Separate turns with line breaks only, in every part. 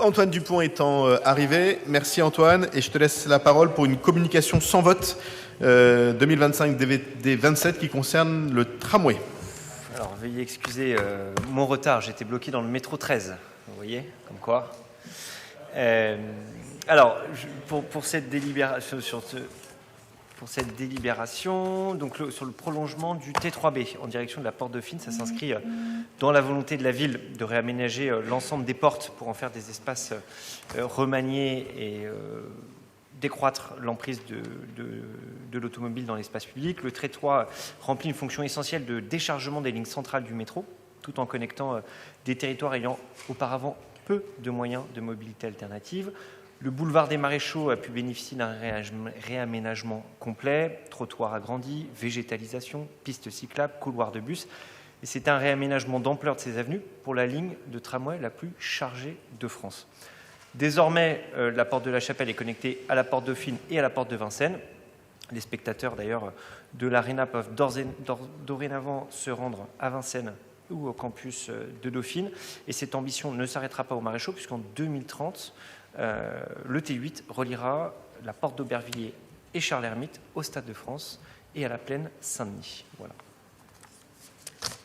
Antoine Dupont étant arrivé. Merci Antoine, et je te laisse la parole pour une communication sans vote 2025 DVD 27 qui concerne le tramway.
Alors veuillez excuser mon retard, j'étais bloqué dans le métro 13, vous voyez, comme quoi. Alors, pour cette délibération, donc sur le prolongement du T3B en direction de la porte Dauphine, ça s'inscrit dans la volonté de la ville de réaménager l'ensemble des portes pour en faire des espaces remaniés et décroître l'emprise de l'automobile dans l'espace public. Le T3 remplit une fonction essentielle de déchargement des lignes centrales du métro, tout en connectant des territoires ayant auparavant peu de moyens de mobilité alternative. Le boulevard des Maréchaux a pu bénéficier d'un réaménagement complet, trottoirs agrandis, végétalisation, pistes cyclables, couloirs de bus. Et c'est un réaménagement d'ampleur de ces avenues pour la ligne de tramway la plus chargée de France. Désormais, la porte de la Chapelle est connectée à la porte Dauphine et à la porte de Vincennes. Les spectateurs d'ailleurs de l'Arena peuvent dorénavant se rendre à Vincennes ou au campus de Dauphine. Et cette ambition ne s'arrêtera pas aux Maréchaux, puisqu'en 2030, le T8 reliera la porte d'Aubervilliers et Charles-Hermite au Stade de France et à la plaine Saint-Denis. Voilà.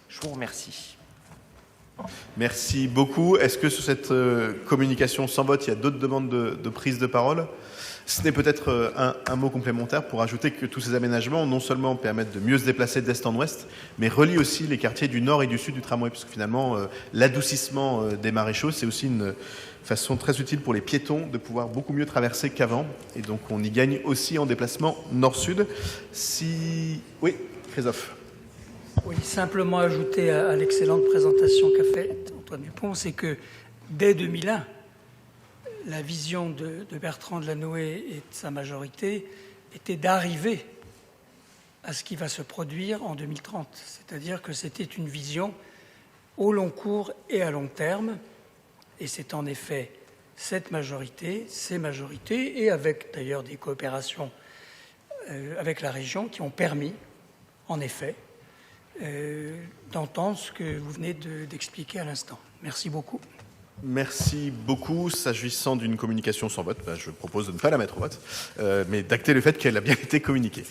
Je vous remercie.
Merci beaucoup. Est-ce que sur cette communication sans vote, il y a d'autres demandes de prise de parole ? Ce n'est peut-être un mot complémentaire pour ajouter que tous ces aménagements non seulement permettent de mieux se déplacer d'est en ouest, mais relient aussi les quartiers du nord et du sud du tramway, puisque finalement, l'adoucissement des Maréchaux, c'est aussi une façon très utile pour les piétons de pouvoir beaucoup mieux traverser qu'avant. Et donc, on y gagne aussi en déplacement nord-sud. Oui, Christophe.
Oui, simplement ajouter à l'excellente présentation qu'a faite Antoine Dupont, c'est que dès 2001, la vision de Bertrand Delanoë et de sa majorité était d'arriver à ce qui va se produire en 2030. C'est-à-dire que c'était une vision au long cours et à long terme. Et c'est en effet cette majorité, ces majorités, et avec d'ailleurs des coopérations avec la région qui ont permis, en effet, d'entendre ce que vous venez d'expliquer à l'instant. Merci beaucoup.
Merci beaucoup. S'agissant d'une communication sans vote, je propose de ne pas la mettre au vote, mais d'acter le fait qu'elle a bien été communiquée.